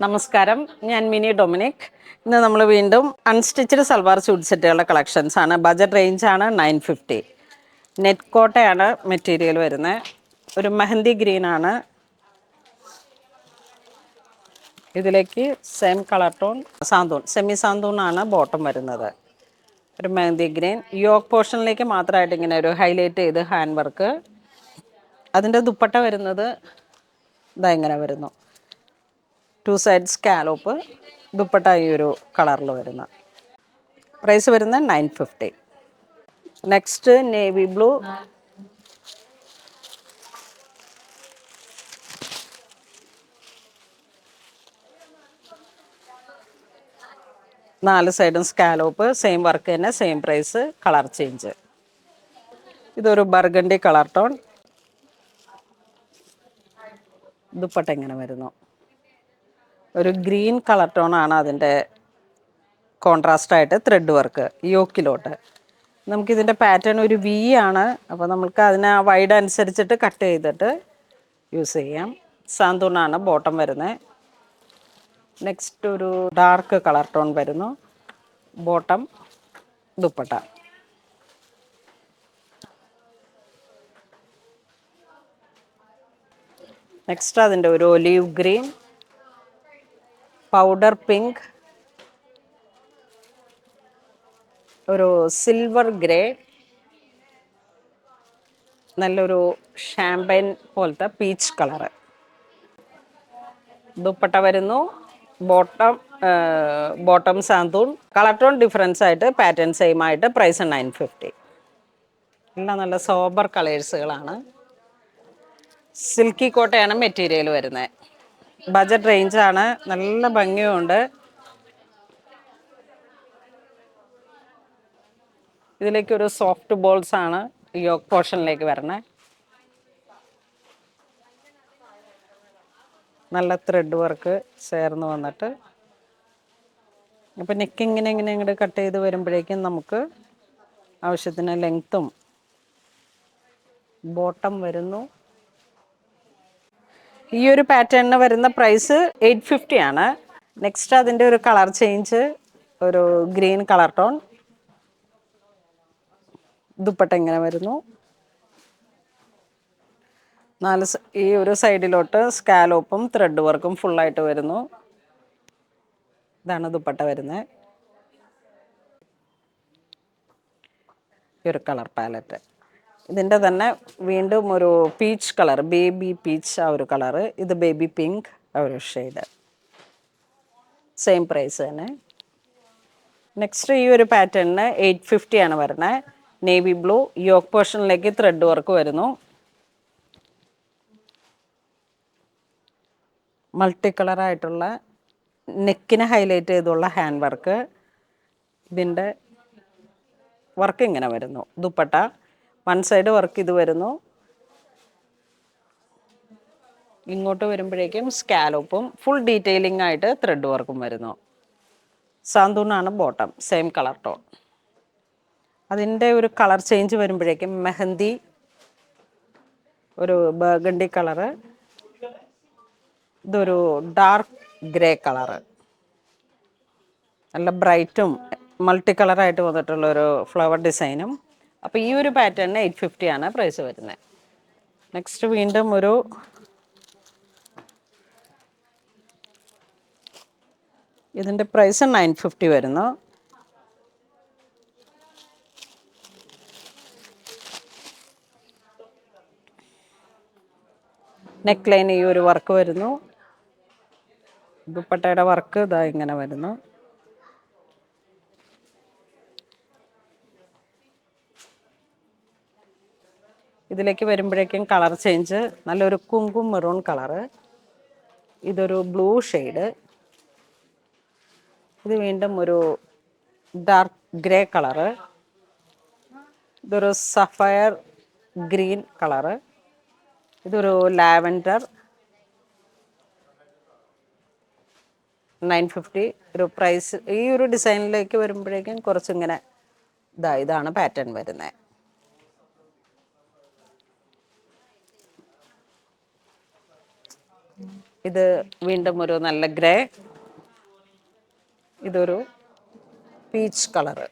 നമസ്കാരം, ഞാൻ mini Dominic. ഇന്ന് നമ്മൾ വീണ്ടും അൺസ്റ്റിച്ചഡ് സൽവാർ സ്യൂട്ട് സെറ്റുകളുടെ കളക്ഷൻസ് ആണ്. ബജറ്റ് റേഞ്ചാണ് 950. നെറ്റ് കോട്ടയാണ് മെറ്റീരിയൽ വരുന്നത്. ഒരു മെഹന്തി ഗ്രീനാണ്. ഇതിലേക്ക് same colour tone santoon, semi സാന്തൂണാണ് ബോട്ടം വരുന്നത്. ഒരു മെഹന്തി ഗ്രീൻ യോക്ക് പോർഷനിലേക്ക് മാത്രമായിട്ട് ഇങ്ങനെ ഒരു ഹൈലൈറ്റ് ചെയ്ത് ഹാൻഡ് വർക്ക്. അതിൻ്റെ ദുപ്പട്ട വരുന്നത് ഇതാ ഇങ്ങനെ വരുന്നു. 2 സൈഡ് സ്കാലോപ്പ് ദുപ്പട്ട ഈ ഒരു കളറിൽ വരുന്ന പ്രൈസ് വരുന്നത് 950. നെക്സ്റ്റ് നേവി ബ്ലൂ, നാല് സൈഡും സ്കാലോപ്പ്, സെയിം വർക്ക് തന്നെ, സെയിം പ്രൈസ്, കളർ ചേഞ്ച്. ഇതൊരു ബർഗണ്ടി കളർ ടോൺ, ദുപ്പട്ട ഇങ്ങനെ വരുന്നു. ഒരു ഗ്രീൻ കളർ ടോണാണ് അതിൻ്റെ കോൺട്രാസ്റ്റായിട്ട് ത്രെഡ് വർക്ക് യോക്കിലോട്ട്. നമുക്കിതിൻ്റെ പാറ്റേൺ ഒരു വി ആണ്, അപ്പോൾ നമുക്ക് അതിന് വൈഡ് അനുസരിച്ചിട്ട് കട്ട് ചെയ്തിട്ട് യൂസ് ചെയ്യാം. സാന്തൂണാണ് ബോട്ടം വരുന്നത്. നെക്സ്റ്റ് ഒരു ഡാർക്ക് കളർ ടോൺ വരുന്നു, ബോട്ടം ദുപ്പട്ട. നെക്സ്റ്റ് അതിൻ്റെ ഒരു ഒലീവ് ഗ്രീൻ, പൗഡർ പിങ്ക്, ഒരു സിൽവർ ഗ്രേ, നല്ലൊരു ഷാമ്പൈൻ പോലത്തെ പീച്ച് കളറ്. ദുപ്പട്ട വരുന്നു, bottom santoon. Colour tone difference ആയിട്ട് പാറ്റേൺ സെയിം ആയിട്ട് പ്രൈസ് 950. എല്ലാം നല്ല സോബർ കളേഴ്സുകളാണ്. സിൽക്കി കോട്ടയാണ് മെറ്റീരിയൽ വരുന്നത്. ബജറ്റ് റേഞ്ചാണ്, നല്ല ഭംഗിയുണ്ട്. ഇതിലേക്കൊരു സോഫ്റ്റ് ബോൾസ് ആണ് യോക്ക് പോർഷനിലേക്ക് വരണേ. നല്ല ത്രെഡ് വർക്ക് ചേർന്ന് വന്നിട്ട്, അപ്പം നെക്ക് ഇങ്ങനെ ഇങ്ങോട്ട് കട്ട് ചെയ്ത് വരുമ്പോഴേക്കും നമുക്ക് ആവശ്യത്തിന് ലെങ്ത്തും. ബോട്ടം വരുന്നു. ഈ ഒരു പാറ്റേണിന് വരുന്ന പ്രൈസ് 850 ആണ്. നെക്സ്റ്റ് അതിൻ്റെ ഒരു കളർ ചേഞ്ച്, ഒരു ഗ്രീൻ കളർ ടോൺ, ദുപ്പട്ട ഇങ്ങനെ വരുന്നു. ഈ ഒരു സൈഡിലോട്ട് സ്കാലോപ്പും ത്രെഡ് വർക്കും ഫുള്ളായിട്ട് വരുന്നു. ഇതാണ് ദുപ്പട്ട വരുന്നത്. ഈ ഒരു കളർ പാലറ്റ്. ഇതിൻ്റെ തന്നെ വീണ്ടും ഒരു പീച്ച് കളർ, ബേബി പീച്ച് ആ ഒരു കളറ്. ഇത് ബേബി പിങ്ക് ആ ഒരു ഷെയ്ഡ്. സെയിം പ്രൈസ് തന്നെ. നെക്സ്റ്റ് ഈ ഒരു പാറ്റേണിന് 850 ആണ് വരുന്നത്. നേവി ബ്ലൂ, യോക്ക് പോർഷനിലേക്ക് ത്രെഡ് വർക്ക് വരുന്നു. മൾട്ടി കളറായിട്ടുള്ള നെക്കിനെ ഹൈലൈറ്റ് ചെയ്തുള്ള ഹാൻഡ് വർക്ക്. ഇതിൻ്റെ വർക്ക് ഇങ്ങനെ വരുന്നു. ദുപ്പട്ട വൺ സൈഡ് വർക്ക് ഇത് വരുന്നു. ഇങ്ങോട്ട് വരുമ്പോഴേക്കും സ്കാലോപ്പും ഫുൾ ഡീറ്റെയിലിംഗ് ആയിട്ട് ത്രെഡ് വർക്കും വരുന്നു. സാന്തൂണാണ് ബോട്ടം, സെയിം കളർ ടോൺ. അതിൻ്റെ ഒരു കളർ ചേഞ്ച് വരുമ്പോഴേക്കും മെഹന്തി, ഒരു ബർഗണ്ടി കളറ്, ഇതൊരു ഡാർക്ക് ഗ്രേ കളറ്. നല്ല ബ്രൈറ്റും മൾട്ടി കളറായിട്ട് വന്നിട്ടുള്ളൊരു ഫ്ലവർ ഡിസൈനും. അപ്പോൾ ഈ ഒരു പാറ്റേണിന് 850 ആണ് പ്രൈസ് വരുന്നത്. നെക്സ്റ്റ് വീണ്ടും ഇതിൻ്റെ പ്രൈസ് 950 വരുന്നു. നെക്ക് ലൈൻ ഈ ഒരു വർക്ക് വരുന്നു. ദുപ്പട്ടയുടെ വർക്ക് ഇതാ ഇങ്ങനെ വരുന്നു. ഇതിലേക്ക് വരുമ്പോഴേക്കും കളർ ചേഞ്ച്, നല്ലൊരു കുങ്കും മെറൂൺ കളറ്, ഇതൊരു ബ്ലൂ ഷെയ്ഡ്, ഇത് വീണ്ടും ഒരു ഡാർക്ക് ഗ്രേ കളറ്, ഇതൊരു സഫയർ ഗ്രീൻ കളറ്, ഇതൊരു ലാവൻഡർ. 950 ഒരു പ്രൈസ്. ഈ ഒരു ഡിസൈനിലേക്ക് വരുമ്പോഴേക്കും കുറച്ചിങ്ങനെ ഇതാണ് പാറ്റേൺ വരുന്നത്. ഇത് വീണ്ടും ഒരു നല്ല ഗ്രേ, ഇതൊരു പീച്ച് കളറ്.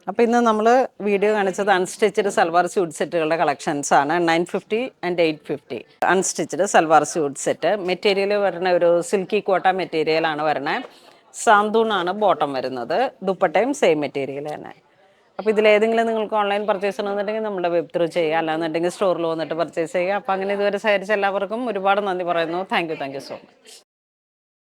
അപ്പോൾ ഇന്ന് നമ്മൾ വീഡിയോ കാണിച്ചത് അൺസ്റ്റിച്ചഡ് സൽവാർ സ്യൂട്ട് സെറ്റുകളുടെ കളക്ഷൻസ് ആണ്. 950 and 850 unstitched salwar suit set. Material വരുന്ന ഒരു സിൽക്കി കോട്ട മെറ്റീരിയലാണ് വരുന്നത്. സാന്തൂണാണ് ബോട്ടം വരുന്നത്. ദുപ്പട്ടയും സെയിം മെറ്റീരിയൽ തന്നെ. അപ്പോൾ ഇതിലേതെങ്കിലും നിങ്ങൾക്ക് ഓൺലൈൻ പർച്ചേസ് ചെയ്യണമെന്നുണ്ടെങ്കിൽ നമ്മുടെ വെബ് ത്രൂ ചെയ്യുക, അല്ലാന്നുണ്ടെങ്കിൽ സ്റ്റോറിൽ വന്നിട്ട് പർച്ചേസ് ചെയ്യുക. അപ്പോൾ അങ്ങനെ ഇതുവരെ സഹകരിച്ച എല്ലാവർക്കും ഒരുപാട് നന്ദി പറയുന്നു. Thank you so much.